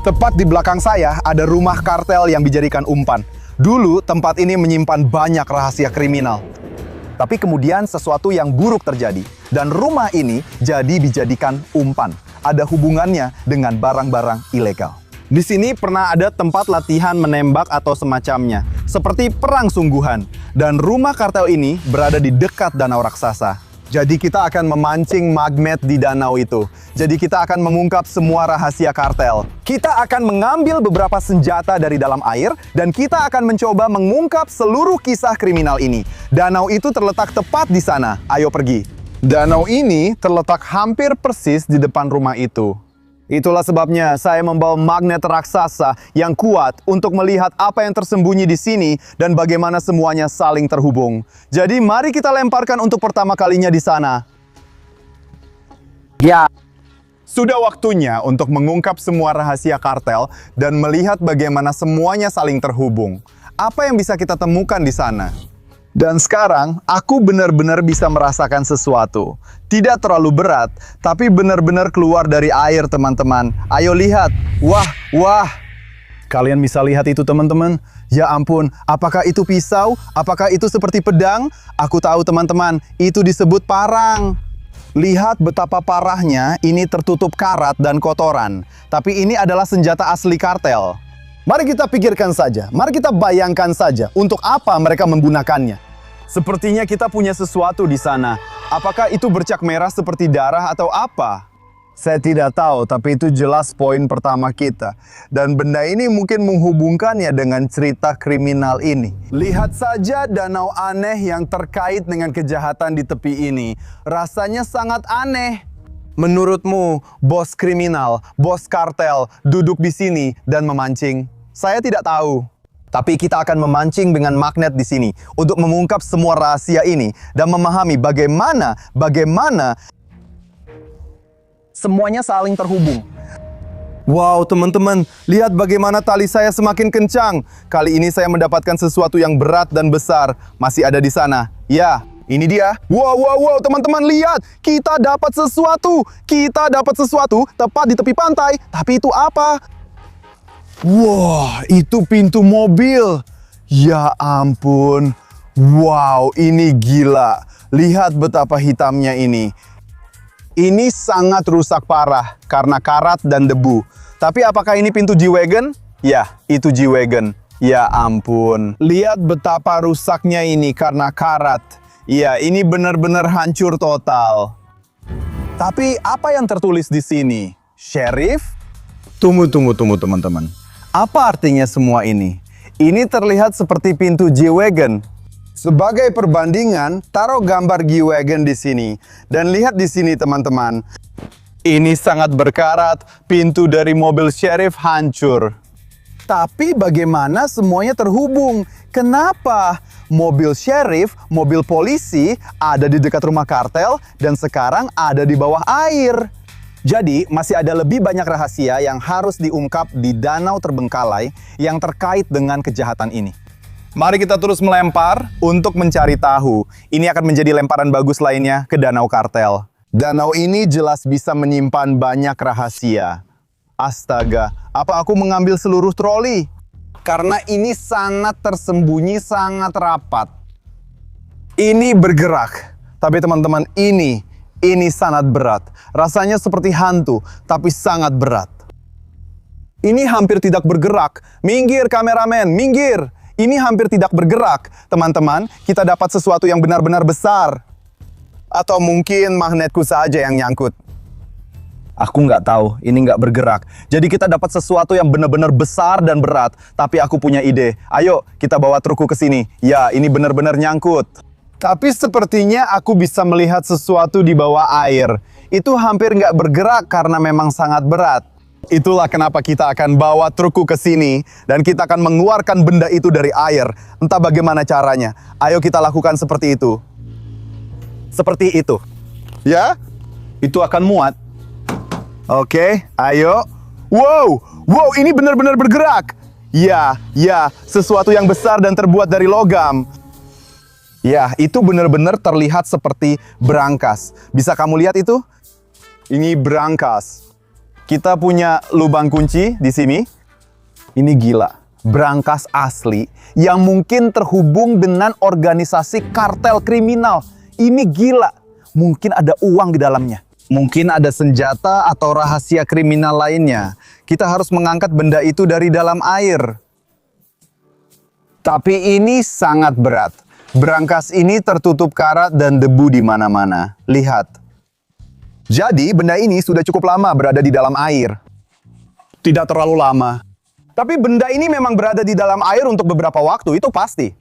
Tepat di belakang saya ada rumah kartel yang dijadikan umpan. Dulu tempat ini menyimpan banyak rahasia kriminal. Tapi kemudian sesuatu yang buruk terjadi dan rumah ini jadi dijadikan umpan. Ada hubungannya dengan barang-barang ilegal. Di sini pernah ada tempat latihan menembak atau semacamnya, seperti perang sungguhan. Dan rumah kartel ini berada di dekat danau raksasa. Jadi kita akan memancing magnet di danau itu. Jadi kita akan mengungkap semua rahasia kartel. Kita akan mengambil beberapa senjata dari dalam air dan kita akan mencoba mengungkap seluruh kisah kriminal ini. Danau itu terletak tepat di sana. Ayo pergi. Danau ini terletak hampir persis di depan rumah itu. Itulah sebabnya saya membawa magnet raksasa yang kuat untuk melihat apa yang tersembunyi di sini dan bagaimana semuanya saling terhubung. Jadi mari kita lemparkan untuk pertama kalinya di sana. Ya. Sudah waktunya untuk mengungkap semua rahasia kartel dan melihat bagaimana semuanya saling terhubung. Apa yang bisa kita temukan di sana? Dan sekarang, aku benar-benar bisa merasakan sesuatu. Tidak terlalu berat, tapi benar-benar keluar dari air, teman-teman. Ayo lihat. Wah, wah. Kalian bisa lihat itu, teman-teman? Ya ampun, apakah itu pisau? Apakah itu seperti pedang? Aku tahu, teman-teman, itu disebut parang. Lihat betapa parahnya ini tertutup karat dan kotoran. Tapi ini adalah senjata asli kartel. Mari kita pikirkan saja, mari kita bayangkan saja untuk apa mereka menggunakannya. Sepertinya kita punya sesuatu di sana. Apakah itu bercak merah seperti darah atau apa? Saya tidak tahu, tapi itu jelas poin pertama kita. Dan benda ini mungkin menghubungkannya dengan cerita kriminal ini. Lihat saja danau aneh yang terkait dengan kejahatan di tepi ini. Rasanya sangat aneh. Menurutmu, bos kriminal, bos kartel, duduk di sini dan memancing? Saya tidak tahu. Tapi kita akan memancing dengan magnet di sini untuk mengungkap semua rahasia ini dan memahami bagaimana semuanya saling terhubung. Wow, teman-teman, lihat bagaimana tali saya semakin kencang. Kali ini saya mendapatkan sesuatu yang berat dan besar. Masih ada di sana. Ya. Ini dia. Wow, teman-teman lihat. Kita dapat sesuatu. Kita dapat sesuatu tepat di tepi pantai. Tapi itu apa? Wah, itu pintu mobil. Ya ampun. Wow, ini gila. Lihat betapa hitamnya ini. Ini sangat rusak parah karena karat dan debu. Tapi apakah ini pintu G-Wagon? Ya, itu G-Wagon. Ya ampun. Lihat betapa rusaknya ini karena karat. Iya, ini benar-benar hancur total. Tapi apa yang tertulis di sini? Sheriff? Tunggu, teman-teman. Apa artinya semua ini? Ini terlihat seperti pintu G-Wagon. Sebagai perbandingan, taruh gambar G-Wagon di sini. Dan lihat di sini, teman-teman. Ini sangat berkarat, pintu dari mobil sheriff hancur. Tapi bagaimana semuanya terhubung? Kenapa mobil sheriff, mobil polisi ada di dekat rumah kartel dan sekarang ada di bawah air? Jadi masih ada lebih banyak rahasia yang harus diungkap di danau terbengkalai yang terkait dengan kejahatan ini. Mari kita terus melempar untuk mencari tahu. Ini akan menjadi lemparan bagus lainnya ke danau kartel. Danau ini jelas bisa menyimpan banyak rahasia. Astaga, apa aku mengambil seluruh troli? Karena ini sangat tersembunyi, sangat rapat. Ini bergerak. Tapi teman-teman, ini sangat berat. Rasanya seperti hantu, tapi sangat berat. Ini hampir tidak bergerak. Minggir kameramen, minggir. Ini hampir tidak bergerak. Teman-teman, kita dapat sesuatu yang benar-benar besar. Atau mungkin magnetku saja yang nyangkut. Aku nggak tahu, ini nggak bergerak. Jadi kita dapat sesuatu yang benar-benar besar dan berat. Tapi aku punya ide. Ayo, kita bawa trukku ke sini. Ya, ini benar-benar nyangkut. Tapi sepertinya aku bisa melihat sesuatu di bawah air. Itu hampir nggak bergerak karena memang sangat berat. Itulah kenapa kita akan bawa trukku ke sini. Dan kita akan mengeluarkan benda itu dari air. Entah bagaimana caranya. Ayo kita lakukan seperti itu. Seperti itu. Ya, itu akan muat. Oke, ayo. Wow, ini benar-benar bergerak. Ya, sesuatu yang besar dan terbuat dari logam. Ya, itu benar-benar terlihat seperti berangkas. Bisa kamu lihat itu? Ini berangkas. Kita punya lubang kunci di sini. Ini gila, brankas asli yang mungkin terhubung dengan organisasi kartel kriminal. Ini gila, mungkin ada uang di dalamnya. Mungkin ada senjata atau rahasia kriminal lainnya. Kita harus mengangkat benda itu dari dalam air. Tapi ini sangat berat. Brankas ini tertutup karat dan debu di mana-mana. Lihat. Jadi benda ini sudah cukup lama berada di dalam air. Tidak terlalu lama. Tapi benda ini memang berada di dalam air untuk beberapa waktu, itu pasti.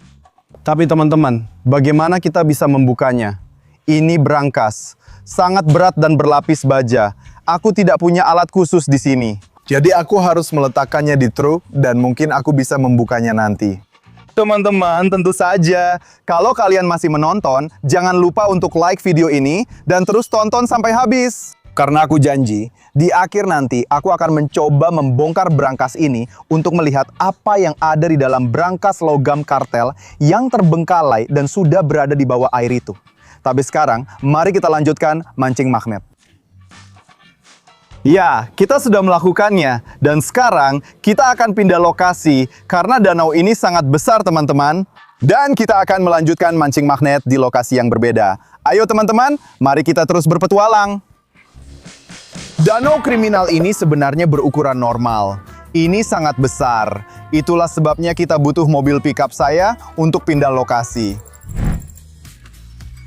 Tapi teman-teman, bagaimana kita bisa membukanya? Ini brankas. Sangat berat dan berlapis baja. Aku tidak punya alat khusus di sini. Jadi aku harus meletakkannya di truk dan mungkin aku bisa membukanya nanti. Teman-teman, tentu saja, kalau kalian masih menonton, jangan lupa untuk like video ini dan terus tonton sampai habis. Karena aku janji, di akhir nanti aku akan mencoba membongkar brankas ini untuk melihat apa yang ada di dalam brankas logam kartel yang terbengkalai dan sudah berada di bawah air itu. Tapi sekarang, mari kita lanjutkan mancing magnet. Ya, kita sudah melakukannya. Dan sekarang, kita akan pindah lokasi karena danau ini sangat besar, teman-teman. Dan kita akan melanjutkan mancing magnet di lokasi yang berbeda. Ayo teman-teman, mari kita terus berpetualang. Danau kriminal ini sebenarnya berukuran normal. Ini sangat besar. Itulah sebabnya kita butuh mobil pickup saya untuk pindah lokasi.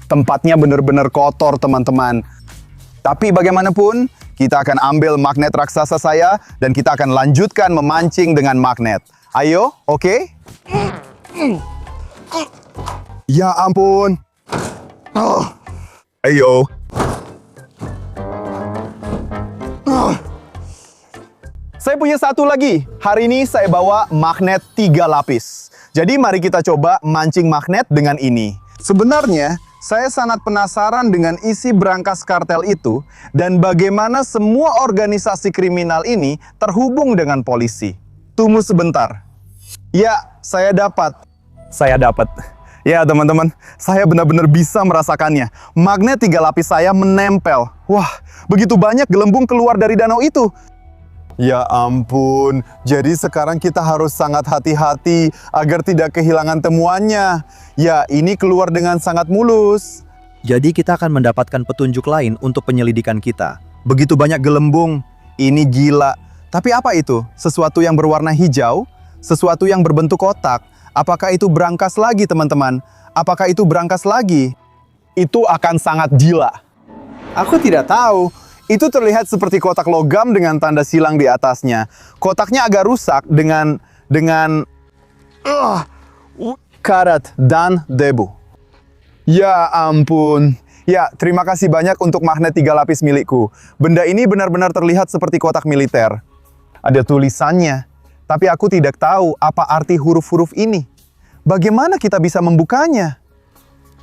Tempatnya benar-benar kotor, teman-teman. Tapi bagaimanapun, kita akan ambil magnet raksasa saya dan kita akan lanjutkan memancing dengan magnet. Ayo, oke? Ya ampun. Ayo. Saya punya satu lagi. Hari ini saya bawa magnet 3 lapis. Jadi mari kita coba mancing magnet dengan ini. Sebenarnya, saya sangat penasaran dengan isi brankas kartel itu dan bagaimana semua organisasi kriminal ini terhubung dengan polisi. Tunggu sebentar. Ya, saya dapat. Ya teman-teman, saya benar-benar bisa merasakannya. Magnet 3 lapis saya menempel. Wah, begitu banyak gelembung keluar dari danau itu. Ya ampun, jadi sekarang kita harus sangat hati-hati agar tidak kehilangan temuannya. Ya, ini keluar dengan sangat mulus. Jadi kita akan mendapatkan petunjuk lain untuk penyelidikan kita. Begitu banyak gelembung, ini gila. Tapi apa itu? Sesuatu yang berwarna hijau? Sesuatu yang berbentuk kotak? Apakah itu brankas lagi, teman-teman? Apakah itu brankas lagi? Itu akan sangat gila. Aku tidak tahu. Itu terlihat seperti kotak logam dengan tanda silang di atasnya. Kotaknya agak rusak dengan karat dan debu. Ya ampun. Ya, terima kasih banyak untuk magnet 3 lapis milikku. Benda ini benar-benar terlihat seperti kotak militer. Ada tulisannya, tapi aku tidak tahu apa arti huruf-huruf ini. Bagaimana kita bisa membukanya?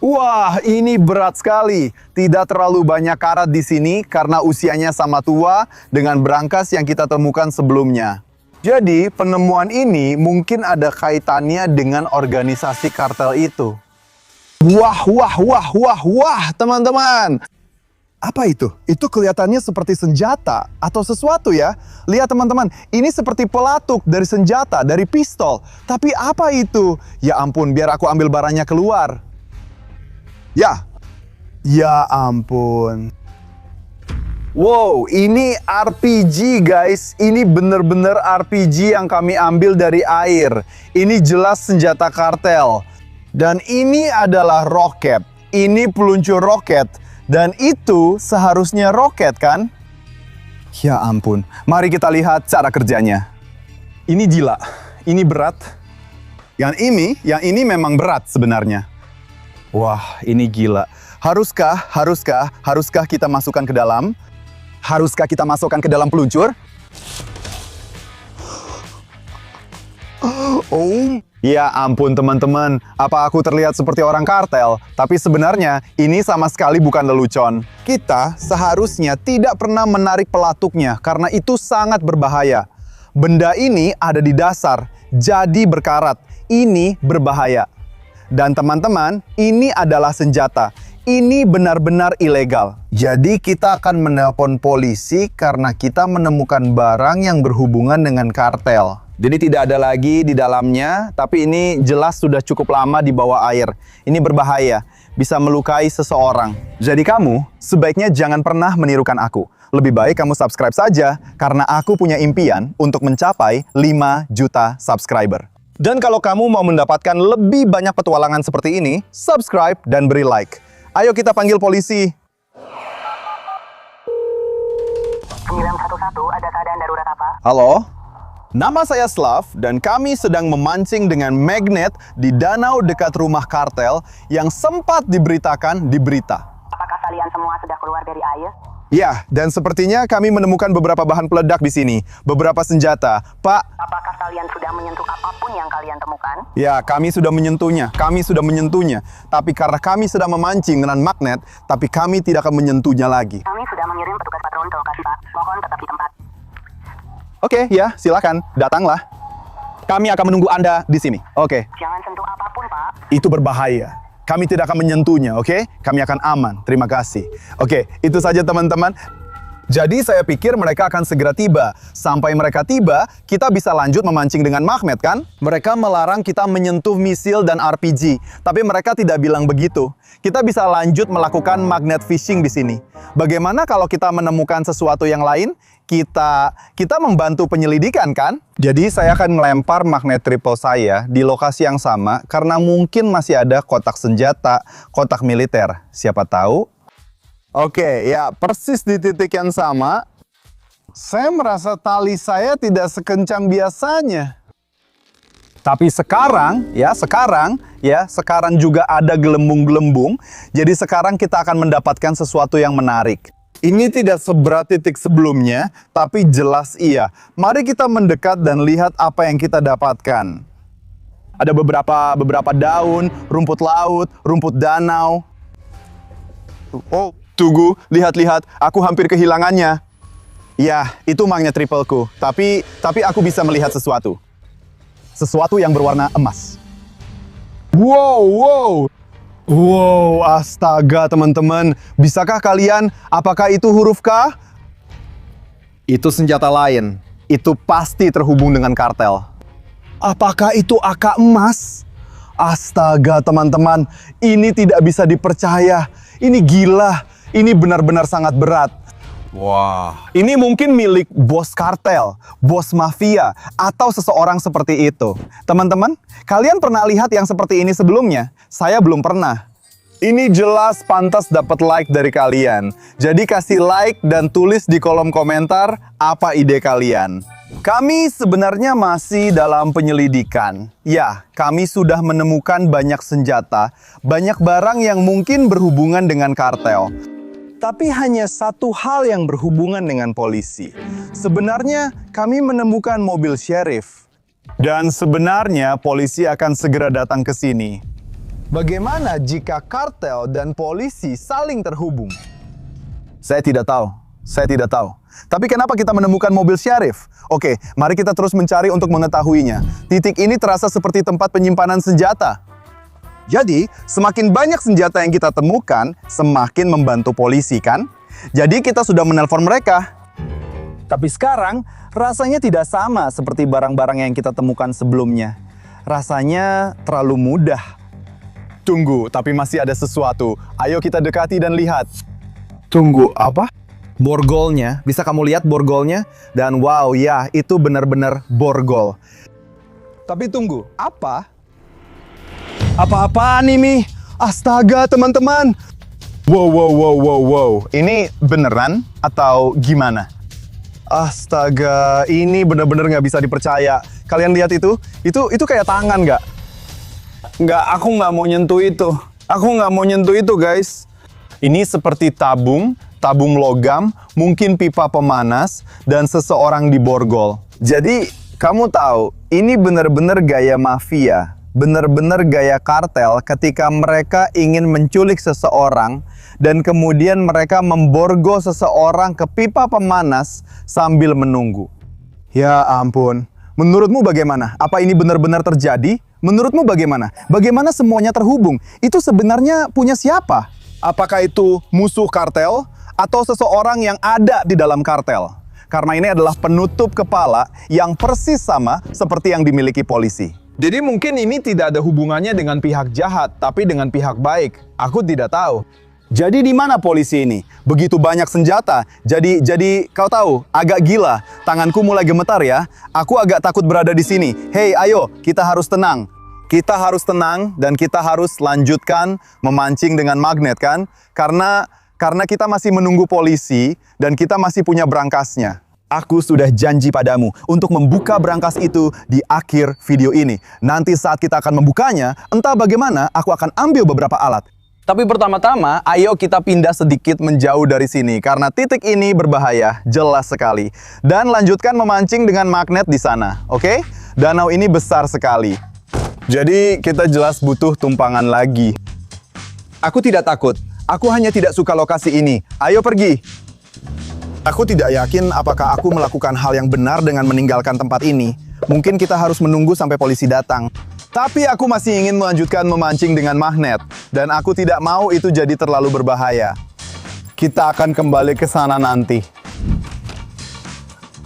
Wah, ini berat sekali. Tidak terlalu banyak karat di sini karena usianya sama tua dengan brankas yang kita temukan sebelumnya. Jadi, penemuan ini mungkin ada kaitannya dengan organisasi kartel itu. Wah, teman-teman. Apa itu? Itu kelihatannya seperti senjata atau sesuatu ya. Lihat teman-teman, ini seperti pelatuk dari senjata, dari pistol. Tapi apa itu? Ya ampun, biar aku ambil barangnya keluar. Ya ampun. Wow, ini RPG guys. Ini bener-bener RPG yang kami ambil dari air. Ini jelas senjata kartel. Dan ini adalah roket. Ini peluncur roket. Dan itu seharusnya roket kan? Ya ampun. Mari kita lihat cara kerjanya. Ini gila. Ini berat. Yang ini memang berat sebenarnya. Wah, ini gila. Haruskah kita masukkan ke dalam? Haruskah kita masukkan ke dalam peluncur? Oh, ya ampun teman-teman. Apa aku terlihat seperti orang kartel? Tapi sebenarnya ini sama sekali bukan lelucon. Kita seharusnya tidak pernah menarik pelatuknya karena itu sangat berbahaya. Benda ini ada di dasar, jadi berkarat. Ini berbahaya. Dan teman-teman, ini adalah senjata. Ini benar-benar ilegal. Jadi kita akan menelpon polisi karena kita menemukan barang yang berhubungan dengan kartel. Jadi tidak ada lagi di dalamnya, tapi ini jelas sudah cukup lama di bawah air. Ini berbahaya, bisa melukai seseorang. Jadi kamu sebaiknya jangan pernah menirukan aku. Lebih baik kamu subscribe saja, karena aku punya impian untuk mencapai 5 juta subscriber. Dan kalau kamu mau mendapatkan lebih banyak petualangan seperti ini, subscribe dan beri like. Ayo kita panggil polisi. 911, ada keadaan darurat apa? Halo? Nama saya Slav dan kami sedang memancing dengan magnet di danau dekat rumah kartel yang sempat diberitakan di berita. Apakah kalian semua sudah keluar dari air? Ya, dan sepertinya kami menemukan beberapa bahan peledak di sini. Beberapa senjata. Pak, Apakah kalian sudah menyentuh apapun yang kalian temukan? ya kami sudah menyentuhnya. Tapi karena kami sedang memancing dengan magnet, tapi kami tidak akan menyentuhnya lagi. Kami sudah mengirim petugas patroli ke lokasi, Pak. Mohon tetap di tempat. Oke, ya, silakan. Datanglah. Kami akan menunggu Anda di sini. Oke. Jangan sentuh apapun, Pak. Itu berbahaya. Kami tidak akan menyentuhnya, oke? Kami akan aman. Terima kasih. Oke, itu saja teman-teman. Jadi saya pikir mereka akan segera tiba. Sampai mereka tiba, kita bisa lanjut memancing dengan magnet, kan? Mereka melarang kita menyentuh misil dan RPG. Tapi mereka tidak bilang begitu. Kita bisa lanjut melakukan magnet fishing di sini. Bagaimana kalau kita menemukan sesuatu yang lain? Kita membantu penyelidikan, kan? Jadi saya akan melempar magnet triple saya di lokasi yang sama karena mungkin masih ada kotak senjata, kotak militer. Siapa tahu? Oke, ya persis di titik yang sama. Saya merasa tali saya tidak sekencang biasanya. Tapi sekarang juga ada gelembung-gelembung. Jadi sekarang kita akan mendapatkan sesuatu yang menarik. Ini tidak seberat titik sebelumnya, tapi jelas iya. Mari kita mendekat dan lihat apa yang kita dapatkan. Ada beberapa daun, rumput laut, rumput danau. Oh, tunggu, lihat, aku hampir kehilangannya. Ya, itu magnet tripleku. Tapi aku bisa melihat sesuatu. Sesuatu yang berwarna emas. Wow. Wow, astaga teman-teman. Bisakah kalian, apakah itu huruf K? Itu senjata lain. Itu pasti terhubung dengan kartel. Apakah itu AK emas? Astaga teman-teman, ini tidak bisa dipercaya. Ini gila. Ini benar-benar sangat berat. Wah, ini mungkin milik bos kartel, bos mafia, atau seseorang seperti itu. Teman-teman, kalian pernah lihat yang seperti ini sebelumnya? Saya belum pernah. Ini jelas pantas dapat like dari kalian. Jadi kasih like dan tulis di kolom komentar apa ide kalian. Kami sebenarnya masih dalam penyelidikan. Ya, kami sudah menemukan banyak senjata, banyak barang yang mungkin berhubungan dengan kartel. Tapi hanya satu hal yang berhubungan dengan polisi. Sebenarnya kami menemukan mobil sheriff. Dan sebenarnya polisi akan segera datang ke sini. Bagaimana jika kartel dan polisi saling terhubung? Saya tidak tahu. Tapi kenapa kita menemukan mobil sheriff? Oke, mari kita terus mencari untuk mengetahuinya. Titik ini terasa seperti tempat penyimpanan senjata. Jadi, semakin banyak senjata yang kita temukan, semakin membantu polisi, kan? Jadi, kita sudah menelpon mereka. Tapi sekarang, rasanya tidak sama seperti barang-barang yang kita temukan sebelumnya. Rasanya terlalu mudah. Tunggu, tapi masih ada sesuatu. Ayo kita dekati dan lihat. Tunggu, apa? Borgolnya. Bisa kamu lihat borgolnya? Dan wow, ya, itu benar-benar borgol. Tapi tunggu, apa? Apa-apaan ini? Astaga, teman-teman. Wow. Ini beneran atau gimana? Astaga, ini bener-bener nggak bisa dipercaya. Kalian lihat itu? Itu kayak tangan nggak? Nggak, aku nggak mau nyentuh itu. Guys. Ini seperti tabung logam, mungkin pipa pemanas, dan seseorang di borgol. Jadi, kamu tahu, ini bener-bener gaya mafia. Benar-benar gaya kartel ketika mereka ingin menculik seseorang dan kemudian mereka memborgol seseorang ke pipa pemanas sambil menunggu. Ya ampun, menurutmu bagaimana? Apa ini benar-benar terjadi? Menurutmu bagaimana? Bagaimana semuanya terhubung? Itu sebenarnya punya siapa? Apakah itu musuh kartel atau seseorang yang ada di dalam kartel? Karena ini adalah penutup kepala yang persis sama seperti yang dimiliki polisi. Jadi mungkin ini tidak ada hubungannya dengan pihak jahat, tapi dengan pihak baik. Aku tidak tahu. Jadi di mana polisi ini? Begitu banyak senjata. Jadi kau tahu, agak gila. Tanganku mulai gemetar ya. Aku agak takut berada di sini. Hei, ayo, kita harus tenang. Kita harus tenang dan kita harus lanjutkan memancing dengan magnet kan? Karena kita masih menunggu polisi dan kita masih punya berangkasnya. Aku sudah janji padamu untuk membuka berangkas itu di akhir video ini. Nanti saat kita akan membukanya, entah bagaimana aku akan ambil beberapa alat. Tapi pertama-tama, ayo kita pindah sedikit menjauh dari sini karena titik ini berbahaya, jelas sekali. Dan lanjutkan memancing dengan magnet di sana, oke? Danau ini besar sekali. Jadi kita jelas butuh tumpangan lagi. Aku tidak takut, aku hanya tidak suka lokasi ini. Ayo pergi. Aku tidak yakin apakah aku melakukan hal yang benar dengan meninggalkan tempat ini. Mungkin kita harus menunggu sampai polisi datang. Tapi aku masih ingin melanjutkan memancing dengan magnet. Dan aku tidak mau itu jadi terlalu berbahaya. Kita akan kembali ke sana nanti.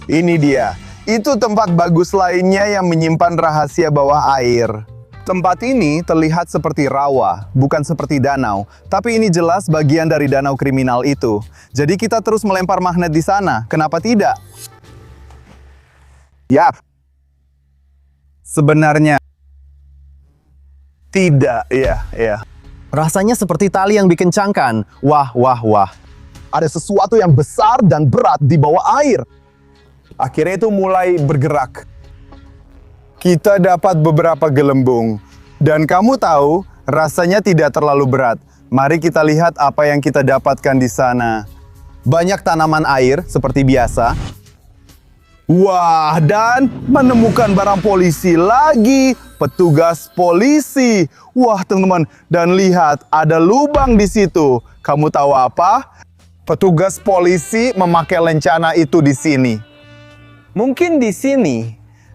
Ini dia. Itu tempat bagus lainnya yang menyimpan rahasia bawah air. Tempat ini terlihat seperti rawa, bukan seperti danau. Tapi ini jelas bagian dari danau kriminal itu. Jadi kita terus melempar magnet di sana. Kenapa tidak? Yap. Sebenarnya tidak, iya. Rasanya seperti tali yang dikencangkan. Wah. Ada sesuatu yang besar dan berat di bawah air. Akhirnya itu mulai bergerak. Kita dapat beberapa gelembung. Dan kamu tahu, rasanya tidak terlalu berat. Mari kita lihat apa yang kita dapatkan di sana. Banyak tanaman air seperti biasa. Wah, dan menemukan barang polisi lagi. Petugas polisi. Wah, teman-teman. Dan lihat, ada lubang di situ. Kamu tahu apa? Petugas polisi memakai lencana itu di sini. Mungkin di sini.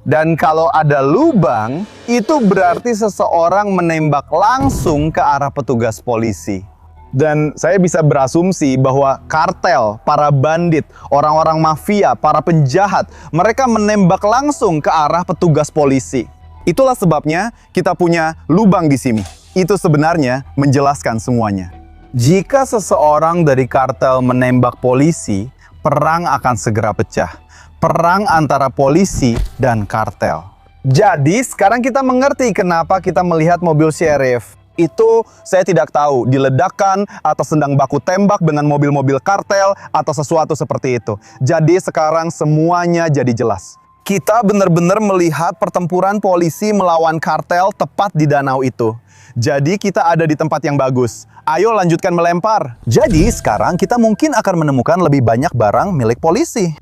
Dan kalau ada lubang, itu berarti seseorang menembak langsung ke arah petugas polisi. Dan saya bisa berasumsi bahwa kartel, para bandit, orang-orang mafia, para penjahat, mereka menembak langsung ke arah petugas polisi. Itulah sebabnya kita punya lubang di sini. Itu sebenarnya menjelaskan semuanya. Jika seseorang dari kartel menembak polisi, perang akan segera pecah. Perang antara polisi dan kartel. Jadi sekarang kita mengerti kenapa kita melihat mobil sheriff. Itu saya tidak tahu, diledakkan atau sedang baku tembak dengan mobil-mobil kartel atau sesuatu seperti itu. Jadi sekarang semuanya jadi jelas. Kita benar-benar melihat pertempuran polisi melawan kartel tepat di danau itu. Jadi kita ada di tempat yang bagus. Ayo lanjutkan melempar. Jadi sekarang kita mungkin akan menemukan lebih banyak barang milik polisi.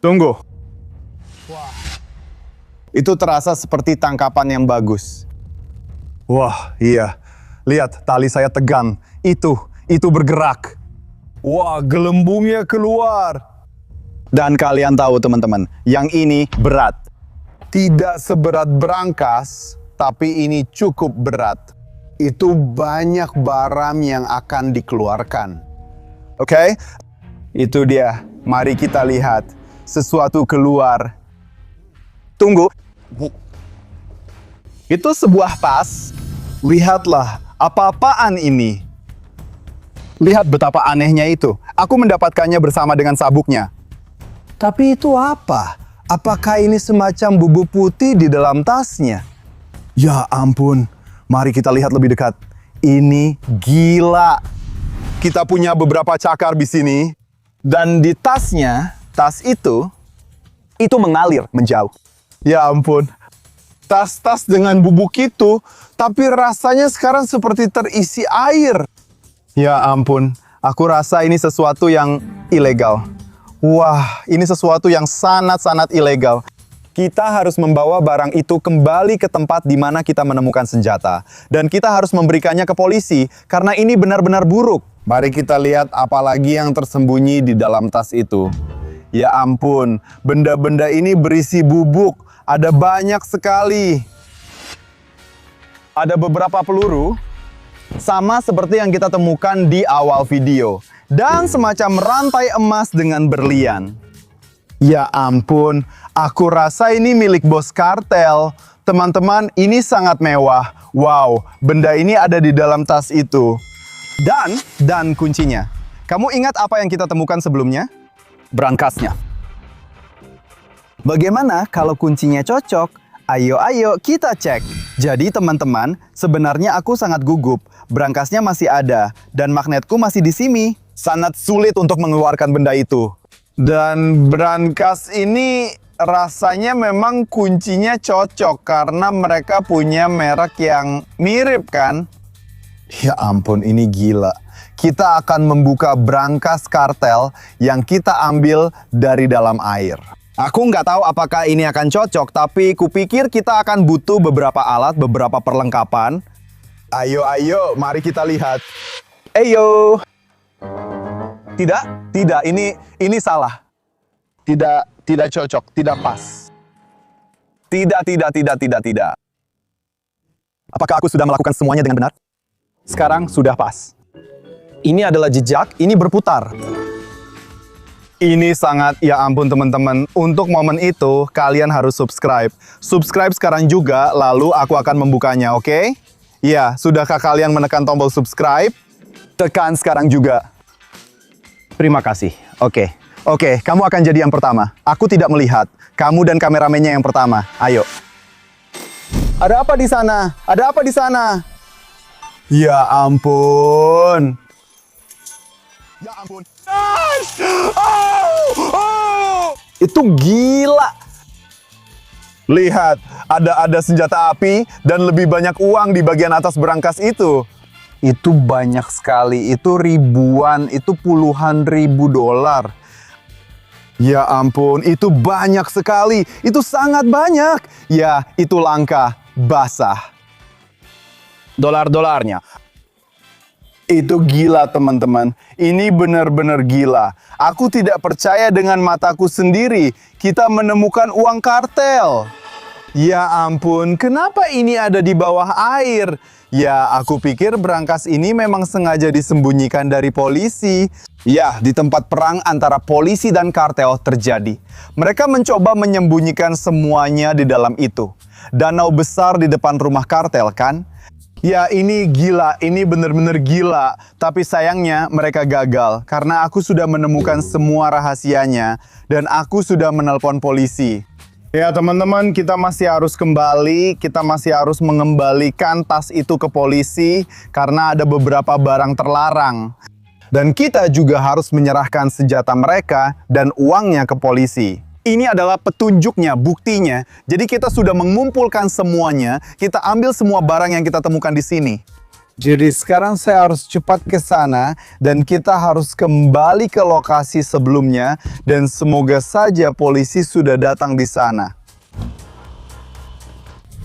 Tunggu. Itu terasa seperti tangkapan yang bagus. Wah, iya. Lihat, tali saya tegang. Itu bergerak. Wah, gelembungnya keluar. Dan kalian tahu teman-teman, yang ini berat. Tidak seberat berangkas, tapi ini cukup berat. Itu banyak barang yang akan dikeluarkan. Oke? Itu dia. Mari kita lihat. Sesuatu keluar. Tunggu. Itu sebuah tas. Lihatlah, apa-apaan ini? Lihat betapa anehnya itu. Aku mendapatkannya bersama dengan sabuknya. Tapi itu apa? Apakah ini semacam bubuk putih di dalam tasnya? Ya ampun. Mari kita lihat lebih dekat. Ini gila. Kita punya beberapa cakar di sini. Dan di tasnya, tas itu mengalir menjauh. Ya ampun. Tas-tas dengan bubuk itu, tapi rasanya sekarang seperti terisi air. Ya ampun, aku rasa ini sesuatu yang ilegal. Wah, ini sesuatu yang sangat-sangat ilegal. Kita harus membawa barang itu kembali ke tempat di mana kita menemukan senjata. Dan kita harus memberikannya ke polisi, karena ini benar-benar buruk. Mari kita lihat apa lagi yang tersembunyi di dalam tas itu. Ya ampun, benda-benda ini berisi bubuk. Ada banyak sekali. Ada beberapa peluru. Sama seperti yang kita temukan di awal video. Dan semacam rantai emas dengan berlian. Ya ampun, aku rasa ini milik bos kartel. Teman-teman, ini sangat mewah. Wow, benda ini ada di dalam tas itu. Dan kuncinya. Kamu ingat apa yang kita temukan sebelumnya? Brankasnya. Bagaimana kalau kuncinya cocok? Ayo kita cek. Jadi teman-teman, sebenarnya aku sangat gugup. Brankasnya masih ada dan magnetku masih di sini. Sangat sulit untuk mengeluarkan benda itu. Dan brankas ini rasanya memang kuncinya cocok karena mereka punya merek yang mirip kan? Ya ampun, ini gila. Kita akan membuka brankas kartel yang kita ambil dari dalam air. Aku nggak tahu apakah ini akan cocok, tapi kupikir kita akan butuh beberapa alat, beberapa perlengkapan. Ayo, mari kita lihat. Ayo. Tidak, ini salah. Tidak cocok, tidak pas. Tidak. Apakah aku sudah melakukan semuanya dengan benar? Sekarang sudah pas. Ini adalah jejak, ini berputar. Ini sangat, ya ampun teman-teman. Untuk momen itu, kalian harus subscribe. Subscribe sekarang juga, lalu aku akan membukanya, oke? Ya, sudahkah kalian menekan tombol subscribe? Tekan sekarang juga. Terima kasih. Oke, kamu akan jadi yang pertama. Aku tidak melihat. Kamu dan kameramennya yang pertama. Ayo. Ada apa di sana? Ada apa di sana? Ya ampun. Ya ampun. Itu gila. Lihat, ada senjata api dan lebih banyak uang di bagian atas berangkas itu. Itu banyak sekali, itu ribuan, itu puluhan ribu dolar. Ya ampun, itu banyak sekali, itu sangat banyak. Ya, itu langka, basah. Dolar-dolarnya. Itu gila teman-teman, ini benar-benar gila. Aku tidak percaya dengan mataku sendiri, kita menemukan uang kartel. Ya ampun, kenapa ini ada di bawah air? Ya, aku pikir brankas ini memang sengaja disembunyikan dari polisi. Ya, di tempat perang antara polisi dan kartel terjadi. Mereka mencoba menyembunyikan semuanya di dalam itu. Danau besar di depan rumah kartel kan? Ya, ini gila, ini benar-benar gila. Tapi sayangnya mereka gagal karena aku sudah menemukan semua rahasianya dan aku sudah menelpon polisi. Ya teman-teman, kita masih harus kembali, kita masih harus mengembalikan tas itu ke polisi karena ada beberapa barang terlarang. Dan kita juga harus menyerahkan senjata mereka dan uangnya ke polisi. Ini adalah petunjuknya, buktinya. Jadi kita sudah mengumpulkan semuanya, kita ambil semua barang yang kita temukan di sini. Jadi sekarang saya harus cepat ke sana dan kita harus kembali ke lokasi sebelumnya dan semoga saja polisi sudah datang di sana.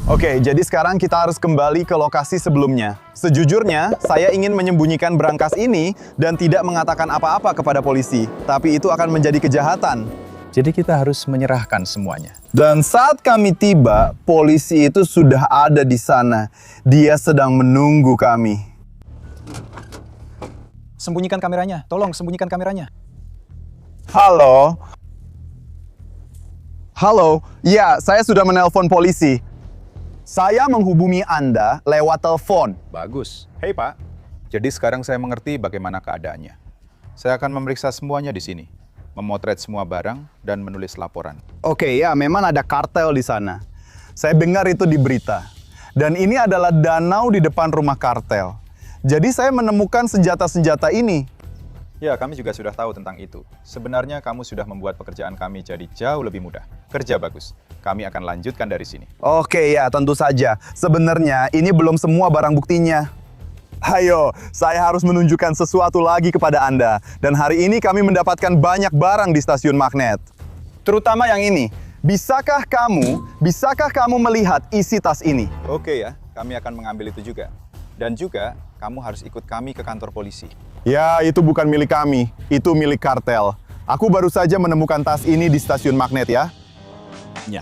Oke, jadi sekarang kita harus kembali ke lokasi sebelumnya. Sejujurnya, saya ingin menyembunyikan brankas ini dan tidak mengatakan apa-apa kepada polisi, tapi itu akan menjadi kejahatan. Jadi kita harus menyerahkan semuanya. Dan saat kami tiba, polisi itu sudah ada di sana. Dia sedang menunggu kami. Sembunyikan kameranya. Tolong sembunyikan kameranya. Halo? Halo? Ya, saya sudah menelpon polisi. Saya menghubungi Anda lewat telepon. Bagus. Hei Pak, jadi sekarang saya mengerti bagaimana keadaannya. Saya akan memeriksa semuanya di sini, memotret semua barang, dan menulis laporan. Oke, ya memang ada kartel di sana. Saya dengar itu di berita. Dan ini adalah danau di depan rumah kartel. Jadi saya menemukan senjata-senjata ini. Ya, kami juga sudah tahu tentang itu. Sebenarnya kamu sudah membuat pekerjaan kami jadi jauh lebih mudah. Kerja bagus. Kami akan lanjutkan dari sini. Oke, ya tentu saja. Sebenarnya ini belum semua barang buktinya. Ayo, saya harus menunjukkan sesuatu lagi kepada Anda. Dan hari ini kami mendapatkan banyak barang di stasiun magnet. Terutama yang ini. Bisakah kamu melihat isi tas ini? Oke ya, kami akan mengambil itu juga. Dan juga, kamu harus ikut kami ke kantor polisi. Ya, itu bukan milik kami. Itu milik kartel. Aku baru saja menemukan tas ini di stasiun magnet ya. Ya.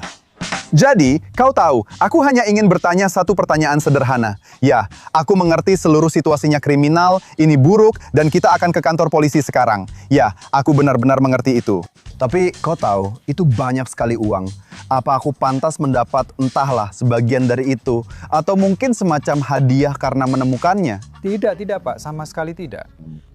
Jadi, kau tahu, aku hanya ingin bertanya satu pertanyaan sederhana. Ya, aku mengerti seluruh situasinya kriminal, ini buruk, dan kita akan ke kantor polisi sekarang. Ya, aku benar-benar mengerti itu. Tapi, kau tahu, itu banyak sekali uang. Apa aku pantas mendapat entahlah sebagian dari itu, atau mungkin semacam hadiah karena menemukannya? Tidak, Pak. Sama sekali tidak.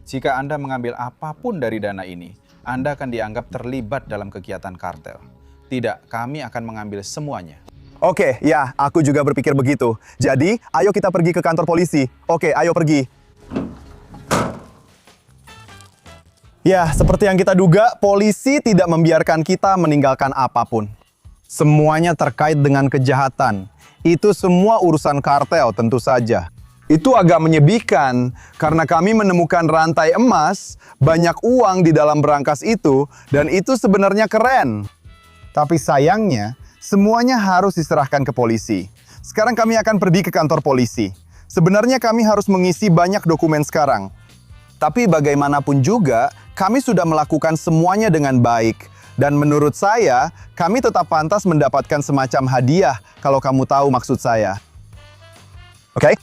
Jika Anda mengambil apapun dari dana ini, Anda akan dianggap terlibat dalam kegiatan kartel. Tidak, kami akan mengambil semuanya. Oke, ya, aku juga berpikir begitu. Jadi, ayo kita pergi ke kantor polisi. Oke, ayo pergi. Ya, seperti yang kita duga, polisi tidak membiarkan kita meninggalkan apapun. Semuanya terkait dengan kejahatan. Itu semua urusan kartel tentu saja. Itu agak menyedihkan karena kami menemukan rantai emas, banyak uang di dalam berangkas itu, dan itu sebenarnya keren. Tapi sayangnya, semuanya harus diserahkan ke polisi. Sekarang kami akan pergi ke kantor polisi. Sebenarnya kami harus mengisi banyak dokumen sekarang. Tapi bagaimanapun juga, kami sudah melakukan semuanya dengan baik. Dan menurut saya, kami tetap pantas mendapatkan semacam hadiah kalau kamu tahu maksud saya. Oke?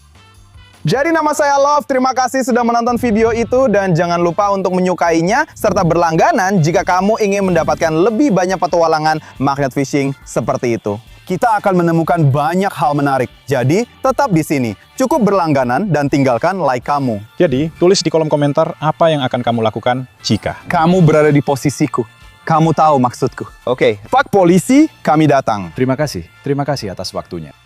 Jadi nama saya Love, terima kasih sudah menonton video itu dan jangan lupa untuk menyukainya serta berlangganan jika kamu ingin mendapatkan lebih banyak petualangan magnet fishing seperti itu. Kita akan menemukan banyak hal menarik, jadi tetap di sini. Cukup berlangganan dan tinggalkan like kamu. Jadi, tulis di kolom komentar apa yang akan kamu lakukan jika. Kamu berada di posisiku. Kamu tahu maksudku. Oke, fuck polisi, kami datang. Terima kasih atas waktunya.